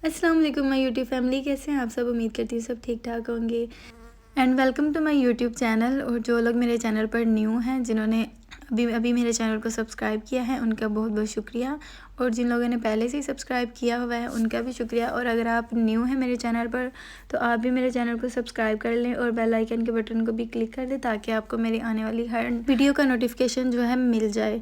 अस्सलाम वालेकुम my YouTube family, कैसे हैं आप सब। उम्मीद करती हूँ सब ठीक ठाक होंगे। And welcome to my YouTube channel. और जो लोग मेरे चैनल पर न्यू हैं, जिन्होंने अभी अभी मेरे चैनल को सब्सक्राइब किया है, उनका बहुत बहुत शुक्रिया। और जिन लोगों ने पहले से ही सब्सक्राइब किया हुआ है, उनका भी शुक्रिया। और अगर आप न्यू हैं मेरे चैनल पर, तो आप भी मेरे चैनल को सब्सक्राइब कर लें और बेल आइकन के बटन को भी क्लिक कर दें, ताकि आपको मेरी आने वाली हर वीडियो का नोटिफिकेशन जो है मिल जाए।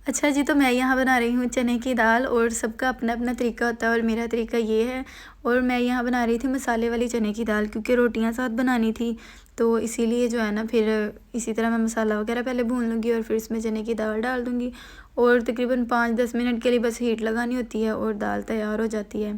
अच्छा जी, तो मैं यहाँ बना रही हूँ चने की दाल। और सबका अपना अपना तरीका होता है और मेरा तरीका ये है। और मैं यहाँ बना रही थी मसाले वाली चने की दाल, क्योंकि रोटियाँ साथ बनानी थी, तो इसीलिए जो है ना, फिर इसी तरह मैं मसाला वगैरह पहले भून लूँगी और फिर इसमें चने की दाल डाल दूँगी। और तकरीबन 5-10 मिनट के लिए बस हीट लगानी होती है और दाल तैयार हो जाती है।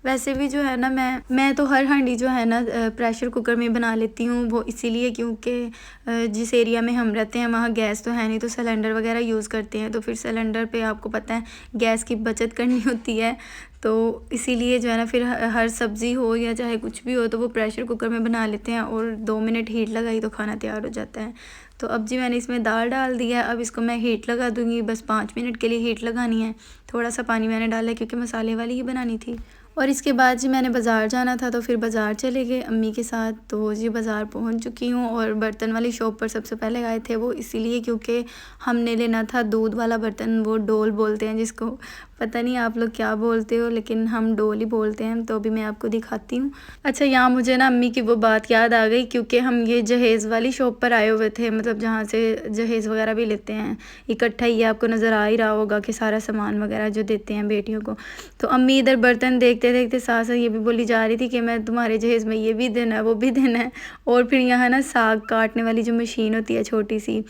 वैसे भी जो है ना, मैं तो हर हांडी जो है ना प्रेशर कुकर में बना लेती हूँ। वो इसीलिए क्योंकि जिस एरिया में हम रहते हैं वहाँ गैस तो है नहीं, तो सिलेंडर वगैरह यूज़ करते हैं। तो फिर सिलेंडर पे आपको पता है गैस की बचत करनी होती है, तो इसीलिए जो है ना, फिर हर सब्ज़ी हो या चाहे कुछ भी हो, तो वो प्रेशर कुकर में बना लेते हैं और 2 मिनट हीट लगाई तो खाना तैयार हो जाता है। तो अब जी मैंने इसमें दाल डाल दिया। अब इसको मैं हीट लगा दूँगी, बस 5 मिनट के लिए हीट लगानी है। थोड़ा सा पानी मैंने डाला क्योंकि मसाले वाली ही बनानी थी। और इसके बाद जी मैंने बाज़ार जाना था, तो फिर बाज़ार चले गए अम्मी के साथ। तो जी बाज़ार पहुंच चुकी हूँ। और बर्तन वाली शॉप पर सबसे पहले गए थे, वो इसीलिए क्योंकि हमने लेना था दूध वाला बर्तन, वो डोल बोलते हैं जिसको। पता नहीं आप लोग क्या बोलते हो, लेकिन हम डोल ही बोलते हैं। तो अभी मैं आपको दिखाती हूँ। अच्छा, यहाँ मुझे ना अम्मी की वो बात याद आ गई, क्योंकि हम ये जहेज़ वाली शॉप पर आए हुए थे, मतलब जहाँ से जहेज़ वगैरह भी लेते हैं इकट्ठा। ये आपको नज़र आ ही रहा होगा कि सारा सामान वगैरह जो देते हैं बेटियों को। तो अम्मी इधर बर्तन देखते देखते साथ साथ ये भी बोली जा रही थी कि मैं तुम्हारे जहेज़ में ये भी देना है, वो भी देना है। और फिर यहाँ ना साग काटने वाली जो मशीन होती है छोटी सी,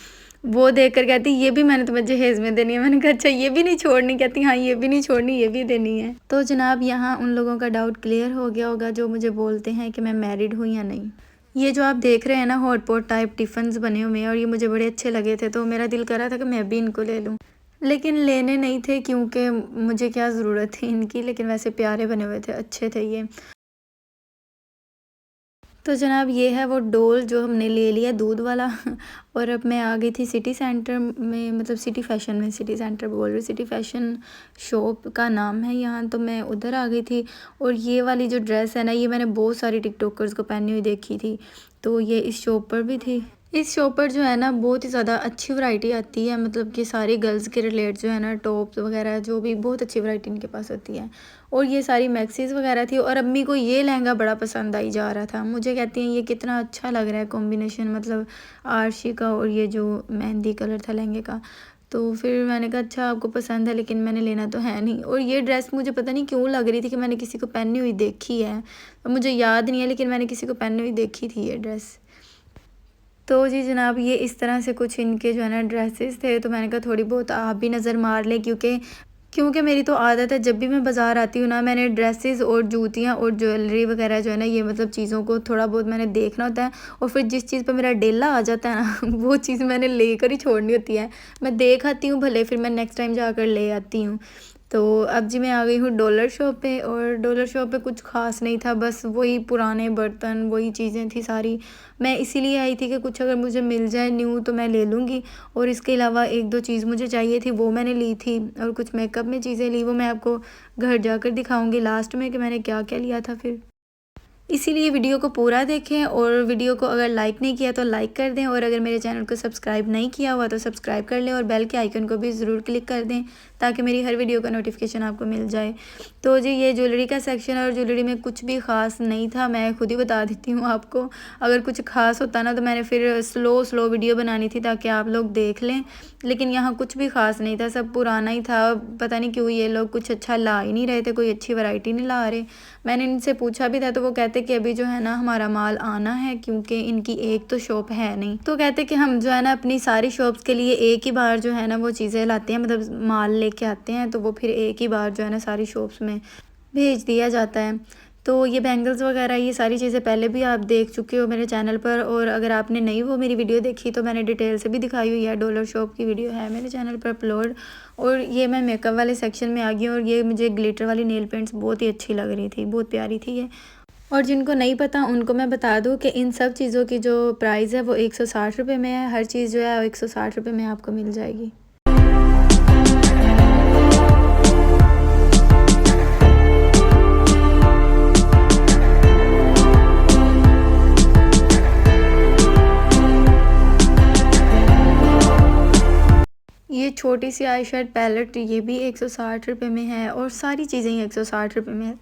वो देख कर कहती ये भी मैंने तुम्हें जहेज़ में देनी है। मैंने कहा अच्छा, ये भी नहीं छोड़नी। कहती हाँ, ये भी नहीं छोड़नी, ये भी देनी है। तो जनाब, यहाँ उन लोगों का डाउट क्लियर हो गया होगा जो मुझे बोलते हैं कि मैं मैरिड हूँ या नहीं। ये जो आप देख रहे हैं ना, हॉट पॉट टाइप टिफ़िन्स बने हुए हैं, और ये मुझे बड़े अच्छे लगे थे, तो मेरा दिल कर रहा था कि मैं भी इनको ले लूँ, लेकिन लेने नहीं थे क्योंकि मुझे क्या ज़रूरत थी इनकी। लेकिन वैसे प्यारे बने हुए थे, अच्छे थे ये। तो जनाब, ये है वो डोल जो हमने ले लिया दूध वाला। और अब मैं आ गई थी सिटी सेंटर में, मतलब सिटी फैशन में। सिटी सेंटर बोल रही, सिटी फैशन शॉप का नाम है यहाँ। तो मैं उधर आ गई थी। और ये वाली जो ड्रेस है ना, ये मैंने बहुत सारी टिकटॉकर्स को पहनी हुई देखी थी, तो ये इस शॉप पर भी थी। इस शॉप पर जो है ना, बहुत ही ज़्यादा अच्छी वैरायटी आती है, मतलब कि सारी गर्ल्स के रिलेट जो है ना, टॉप्स वगैरह जो भी, बहुत अच्छी वैरायटी इनके पास होती है। और ये सारी मैक्सीज वगैरह थी। और अम्मी को ये लहंगा बड़ा पसंद आई जा रहा था। मुझे कहती हैं ये कितना अच्छा लग रहा है कॉम्बिनेशन, मतलब आरशी का और ये जो मेहंदी कलर था लहंगे का। तो फिर मैंने कहा अच्छा, आपको पसंद है, लेकिन मैंने लेना तो है नहीं। और ये ड्रेस मुझे पता नहीं क्यों लग रही थी कि मैंने किसी को पहनी हुई देखी है। मुझे याद नहीं है, लेकिन मैंने किसी को पहनी हुई देखी थी ये ड्रेस। तो जी जनाब, ये इस तरह से कुछ इनके जो है ना ड्रेसेस थे। तो मैंने कहा थोड़ी बहुत आप भी नज़र मार लें, क्योंकि मेरी तो आदत है, जब भी मैं बाज़ार आती हूँ ना, मैंने ड्रेसेस और जूतियाँ और ज्वेलरी वगैरह जो है ना, ये मतलब चीज़ों को थोड़ा बहुत मैंने देखना होता है। और फिर जिस चीज़ पर मेरा डेला आ जाता है ना वो चीज़ मैंने लेकर ही छोड़नी होती है। मैं देख आती हूँ भले, फिर मैं नेक्स्ट टाइम जाकर ले आती हूँ। तो अब जी मैं आ गई हूँ डॉलर शॉप पे। और डॉलर शॉप पे कुछ ख़ास नहीं था, बस वही पुराने बर्तन, वही चीज़ें थी सारी। मैं इसीलिए आई थी कि कुछ अगर मुझे मिल जाए न्यू तो मैं ले लूँगी। और इसके अलावा 1-2 चीज़ मुझे चाहिए थी, वो मैंने ली थी। और कुछ मेकअप में चीज़ें ली, वो मैं आपको घर जाकर दिखाऊँगी लास्ट में कि मैंने क्या क्या लिया था फिर। इसीलिए वीडियो को पूरा देखें। और वीडियो को अगर लाइक नहीं किया तो लाइक कर दें, और अगर मेरे चैनल को सब्सक्राइब नहीं किया हुआ तो सब्सक्राइब कर लें, और बेल के आइकन को भी ज़रूर क्लिक कर दें, ताकि मेरी हर वीडियो का नोटिफिकेशन आपको मिल जाए। तो जी ये ज्वेलरी का सेक्शन है, और ज्वेलरी में कुछ भी ख़ास नहीं था, मैं खुद ही बता देती हूँ आपको। अगर कुछ ख़ास होता ना, तो मैंने फिर स्लो वीडियो बनानी थी ताकि आप लोग देख लें। लेकिन यहाँ कुछ भी ख़ास नहीं था, सब पुराना ही था। पता नहीं क्यों ये लोग कुछ अच्छा ला ही नहीं रहे थे, कोई अच्छी वैरायटी नहीं ला रहे। मैंने इनसे पूछा भी था, तो वो कहते कि अभी जो है ना हमारा माल आना है, क्योंकि इनकी एक तो शॉप है नहीं। तो कहते कि हम जो है ना अपनी सारी शॉप्स के लिए एक ही बार जो है ना वो चीज़ें लाते हैं, मतलब माल लेके आते हैं, तो वो फिर एक ही बार जो है ना सारी शॉप्स में भेज दिया जाता है। तो ये बैंगल्स वगैरह, ये सारी चीज़ें पहले भी आप देख चुके हो मेरे चैनल पर। और अगर आपने नहीं वो मेरी वीडियो देखी, तो मैंने डिटेल से भी दिखाई हुई है, डॉलर शॉप की वीडियो है मेरे चैनल पर अपलोड। और ये मैं मेकअप वाले सेक्शन में आ गई हूँ। और ये मुझे ग्लिटर वाली नेल पेंट्स बहुत ही अच्छी लग रही थी, बहुत प्यारी थी ये। और जिनको नहीं पता उनको मैं बता दूं कि इन सब चीज़ों की जो प्राइस है वो 160 रुपये में है। हर चीज़ जो है वो 160 रुपये में आपको मिल जाएगी। छोटी सी आई शेड पैलेट, ये भी 160 रुपये में है और सारी चीज़ें ही 160 रुपये में है।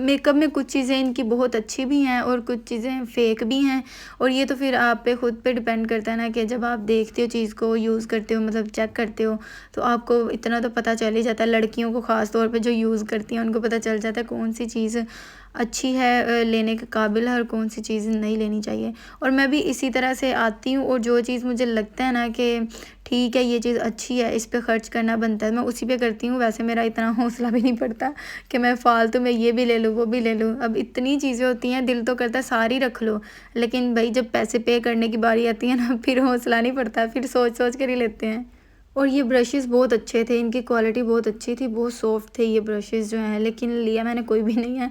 मेकअप में कुछ चीज़ें इनकी बहुत अच्छी भी हैं और कुछ चीज़ें फ़ेक भी हैं, और ये तो फिर आप पे खुद पे डिपेंड करता है ना कि जब आप देखते हो चीज़ को, यूज़ करते हो, मतलब चेक करते हो, तो आपको इतना तो पता चल ही जाता है। लड़कियों को ख़ास तौर पे जो यूज़ करती हैं उनको पता चल जाता है कौन सी चीज़ अच्छी है, लेने के काबिल है, और कौन सी चीज़ नहीं लेनी चाहिए। और मैं भी इसी तरह से आती हूँ, और जो चीज़ मुझे लगता है ना कि ठीक है ये चीज़ अच्छी है, इस पे ख़र्च करना बनता है, मैं उसी पे करती हूँ। वैसे मेरा इतना हौसला भी नहीं पड़ता कि मैं फ़ालतू में ये भी ले लूँ वो भी ले लूँ। अब इतनी चीज़ें होती हैं, दिल तो करता है सारी रख लो, लेकिन भाई जब पैसे पे करने की बारी आती है ना, फिर हौसला नहीं पड़ता, फिर सोच सोच कर ही लेते हैं। और ये ब्रशेज़ बहुत अच्छे थे, इनकी क्वालिटी बहुत अच्छी थी, बहुत सॉफ्ट थे ये ब्रशेज़ जो हैं, लेकिन लिया मैंने कोई भी नहीं है।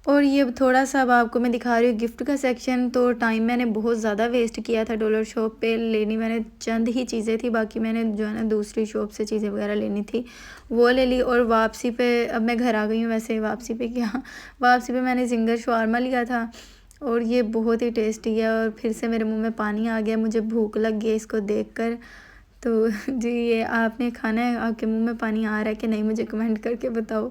और ये थोड़ा-सा अब आपको मैं दिखा रही हूँ गिफ्ट का सेक्शन। तो टाइम मैंने बहुत ज़्यादा वेस्ट किया था डॉलर शॉप पे, लेनी मैंने चंद ही चीज़ें थी, बाकी मैंने जो है ना दूसरी शॉप से चीज़ें वगैरह लेनी थी वो ले ली। और वापसी पे अब मैं घर आ गई हूँ। वैसे वापसी पे क्या, वापसी पे मैंने ज़िंगर शवारमा लिया था, और ये बहुत ही टेस्टी है, और फिर से मेरे मुँह में पानी आ गया, मुझे भूख लग गई इसको देखकर। तो जी, ये आपने खाना है, आपके मुँह में पानी आ रहा है कि नहीं, मुझे कमेंट करके बताओ।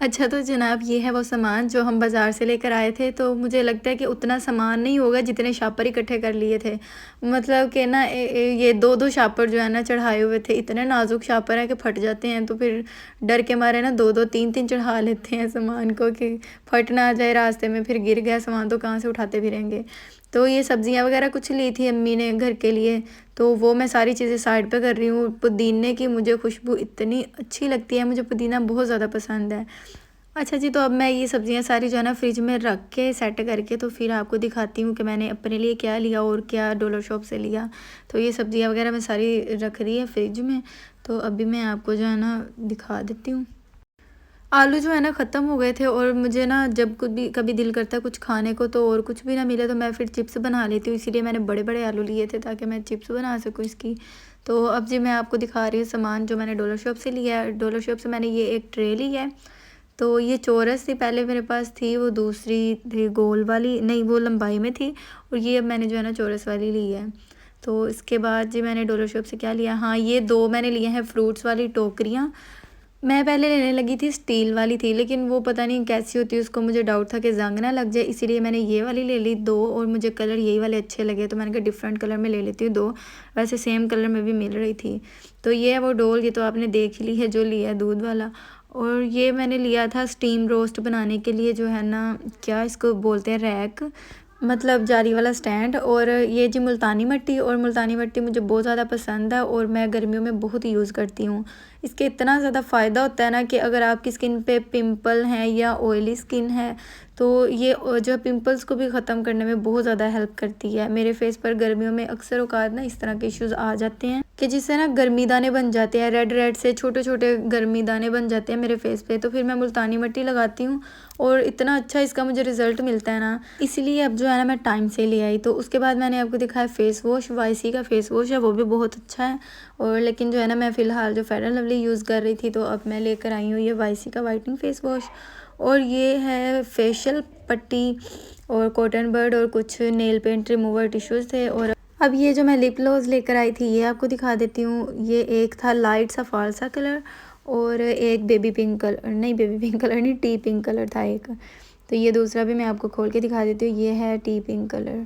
अच्छा, तो जनाब ये है वो सामान जो हम बाज़ार से लेकर आए थे। तो मुझे लगता है कि उतना सामान नहीं होगा जितने शापर इकट्ठे कर लिए थे। मतलब कि ना ये 2-2 शापर जो है ना चढ़ाए हुए थे। इतने नाज़ुक शापर हैं कि फट जाते हैं, तो फिर डर के मारे ना 2-2 3-3 चढ़ा लेते हैं सामान को कि फट ना जाए रास्ते में, फिर गिर गया सामान तो कहाँ से उठाते फिरेंगे। तो ये सब्ज़ियाँ वगैरह कुछ ली थी अम्मी ने घर के लिए, तो वो मैं सारी चीज़ें साइड पे कर रही हूँ। पुदीने की मुझे खुशबू इतनी अच्छी लगती है, मुझे पुदीना बहुत ज़्यादा पसंद है। अच्छा जी, तो अब मैं ये सब्ज़ियाँ सारी जो है ना फ्रिज में रख के सेट करके तो फिर आपको दिखाती हूँ कि मैंने अपने लिए क्या लिया और क्या डॉलर शॉप से लिया। तो ये सब्ज़ियाँ वगैरह मैं सारी रख दी है फ्रिज में, तो अभी मैं आपको जो है ना दिखा देती हूँ। आलू जो है ना ख़त्म हो गए थे, और मुझे ना जब कुछ भी कभी दिल करता है कुछ खाने को तो और कुछ भी ना मिले तो मैं फिर चिप्स बना लेती हूँ, इसीलिए मैंने बड़े बड़े आलू लिए थे ताकि मैं चिप्स बना सकूँ इसकी। तो अब जी मैं आपको दिखा रही हूँ सामान जो मैंने डॉलर शॉप से लिया है। डॉलर शॉप से मैंने ये एक ट्रे ली है। तो ये चौरस थी पहले मेरे पास थी, वो दूसरी थी गोल वाली, नहीं वो लंबाई में थी, और ये अब मैंने जो है ना चौरस वाली ली है। तो इसके बाद जी मैंने डॉलर शॉप से क्या लिया, हाँ ये 2 मैंने लिए हैं फ्रूट्स वाली टोकरियाँ। मैं पहले लेने लगी थी स्टील वाली थी, लेकिन वो पता नहीं कैसी होती है, उसको मुझे डाउट था कि ज़ंग ना लग जाए, इसीलिए मैंने ये वाली ले ली 2, और मुझे कलर यही वाले अच्छे लगे तो मैंने कहा डिफरेंट कलर में ले लेती हूँ 2। वैसे सेम कलर में भी मिल रही थी। तो ये है वो डोल, ये तो आपने देख ही ली है जो लिया है दूध वाला। और ये मैंने लिया था स्टीम रोस्ट बनाने के लिए, जो है ना क्या इसको बोलते हैं, रैक, मतलब जाली वाला स्टैंड। और ये जी मुल्तानी मिट्टी, और मुल्तानी मिट्टी मुझे बहुत ज़्यादा पसंद है और मैं गर्मियों में बहुत ही यूज़ करती हूँ। इसके इतना ज़्यादा फ़ायदा होता है ना कि अगर आपकी स्किन पे पिंपल हैं या ऑयली स्किन है, तो ये जो पिंपल्स को भी ख़त्म करने में बहुत ज़्यादा हेल्प करती है। मेरे फेस पर गर्मियों में अक्सर औकात ना इस तरह के इश्यूज़ आ जाते हैं कि जिससे ना गर्मी दाने बन जाते हैं, रेड रेड से छोटे छोटे गर्मी दाने बन जाते हैं मेरे फेस पे। तो फिर मैं मुल्तानी मिट्टी लगाती हूँ, और इतना अच्छा इसका मुझे रिज़ल्ट मिलता है ना, इसलिए अब जो है ना मैं टाइम से ले आई। तो उसके बाद मैंने आपको दिखाया फेस वॉश, वाईसी का फेस वॉश है, वो भी बहुत अच्छा है। और लेकिन जो है ना मैं फ़िलहाल जो फेयर एंड लवली यूज़ कर रही थी, तो अब मैं लेकर आई हूँ ये वाईसी का वाइटनिंग फेस वॉश। और ये है फेशियल पट्टी और कॉटन बड और कुछ नेल पेंट रिमूवर टिश्यूज़ थे। और अब ये जो मैं लिप ग्लॉस लेकर आई थी ये आपको दिखा देती हूँ। ये एक था लाइट सा फालसा कलर, और एक बेबी पिंक कलर, नहीं बेबी पिंक कलर नहीं, टी पिंक कलर था एक। तो ये दूसरा भी मैं आपको खोल के दिखा देती हूँ, ये है टी पिंक कलर।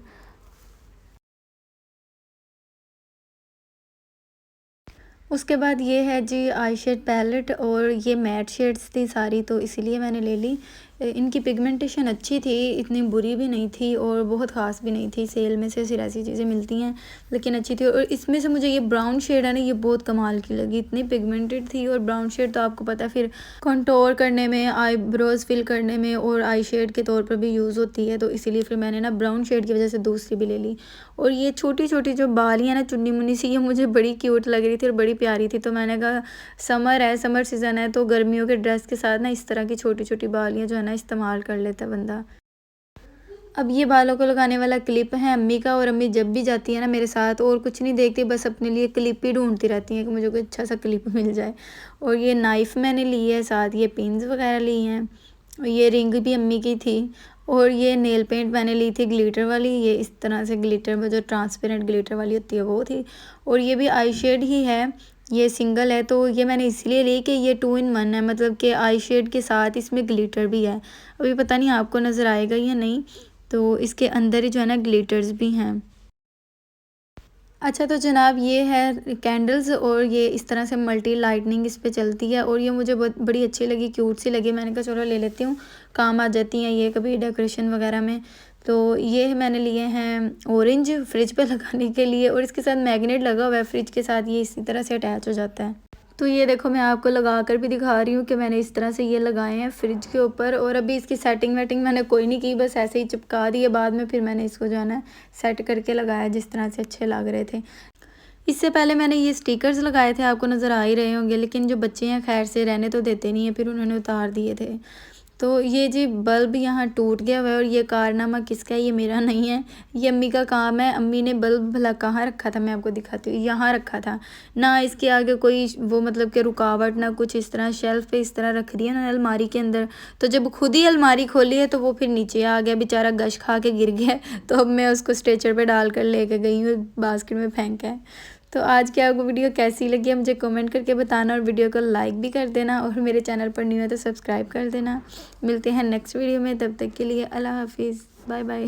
उसके बाद ये है जी आई शेड पैलेट, और ये मैट शेड्स थी सारी, तो इसीलिए मैंने ले ली। इनकी पिगमेंटेशन अच्छी थी, इतनी बुरी भी नहीं थी और बहुत ख़ास भी नहीं थी। सेल में से सिर्फ ऐसी चीज़ें मिलती हैं, लेकिन अच्छी थी। और इसमें से मुझे ये ब्राउन शेड है ना, ये बहुत कमाल की लगी, इतनी पिगमेंटेड थी। और ब्राउन शेड तो आपको पता है फिर कंटोर करने में, आईब्रोज फिल करने में और आई शेड के तौर पर भी यूज़ होती है, तो इसीलिए फिर मैंने ना ब्राउन शेड की वजह से दूसरी भी ले ली। और ये छोटी छोटी जो बालियाँ ना चुन्नी मुन्नी सी, ये मुझे बड़ी क्यूट लग रही थी और बड़ी प्यारी थी। तो मैंने कहा समर है, समर सीज़न है, तो गर्मियों के ड्रेस के साथ ना इस तरह की छोटी छोटी बालियाँ जो है ना इस्तेमाल कर लेता है बंदा। अब ये बालों को लगाने वाला क्लिप है अम्मी का, और अम्मी जब भी जाती है ना मेरे साथ और कुछ नहीं देखती, बस अपने लिए क्लिप ही ढूंढती रहती हैं कि मुझे कोई अच्छा सा क्लिप मिल जाए। और ये नाइफ़ मैंने ली है, साथ ये पिन्स वगैरह ली हैं। ये रिंग भी अम्मी की थी। और ये नेल पेंट मैंने ली थी ग्लिटर वाली, ये इस तरह से ग्लिटर में जो ट्रांसपेरेंट ग्लिटर वाली होती है वो थी। और ये भी आई शेड ही है, ये सिंगल है, तो ये मैंने इसलिए ली कि ये 2 in 1 है, मतलब कि आई शेड के साथ इसमें ग्लिटर भी है। अभी पता नहीं आपको नज़र आएगा या नहीं, तो इसके अंदर ही जो है ना ग्लिटर्स भी हैं। अच्छा तो जनाब ये है कैंडल्स, और ये इस तरह से मल्टी लाइटनिंग इस पे चलती है, और ये मुझे बहुत बड़ी अच्छी लगी, क्यूट सी लगी। मैंने कहा चलो ले लेती हूँ, काम आ जाती हैं ये कभी डेकोरेशन वगैरह में। तो ये मैंने लिए हैं ऑरेंज फ्रिज पे लगाने के लिए, और इसके साथ मैग्नेट लगा हुआ है फ्रिज के साथ, ये इसी तरह से अटैच हो जाता है। तो ये देखो मैं आपको लगा कर भी दिखा रही हूँ कि मैंने इस तरह से ये लगाए हैं फ्रिज के ऊपर। और अभी इसकी सेटिंग वेटिंग मैंने कोई नहीं की, बस ऐसे ही चिपका दिए, बाद में फिर मैंने इसको जो है ना सेट करके लगाया जिस तरह से अच्छे लग रहे थे। इससे पहले मैंने ये स्टिकर्स लगाए थे, आपको नज़र आ ही रहे होंगे, लेकिन जो बच्चे हैं खैर से रहने तो देते नहीं है, फिर उन्होंने उतार दिए थे। तो ये जी बल्ब यहाँ टूट गया हुआ है, और ये कारनामा किसका है, ये मेरा नहीं है, ये अम्मी का काम है। अम्मी ने बल्ब भला कहाँ रखा था, मैं आपको दिखाती हूँ, यहाँ रखा था ना, इसके आगे कोई वो मतलब कि रुकावट ना कुछ, इस तरह शेल्फ पे इस तरह रख दिया ना अलमारी के अंदर। तो जब खुद ही अलमारी खोली है तो वो फिर नीचे आ गया बेचारा, गश खा के गिर गया। तो अब मैं उसको स्ट्रेचर पे डाल कर लेके गई हूँ, बास्केट में फेंका है। तो आज की आपको वीडियो कैसी लगी है मुझे कमेंट करके बताना, और वीडियो को लाइक भी कर देना, और मेरे चैनल पर न्यू है तो सब्सक्राइब कर देना। मिलते हैं नेक्स्ट वीडियो में, तब तक के लिए अल्लाह हाफिज़, बाय बाय।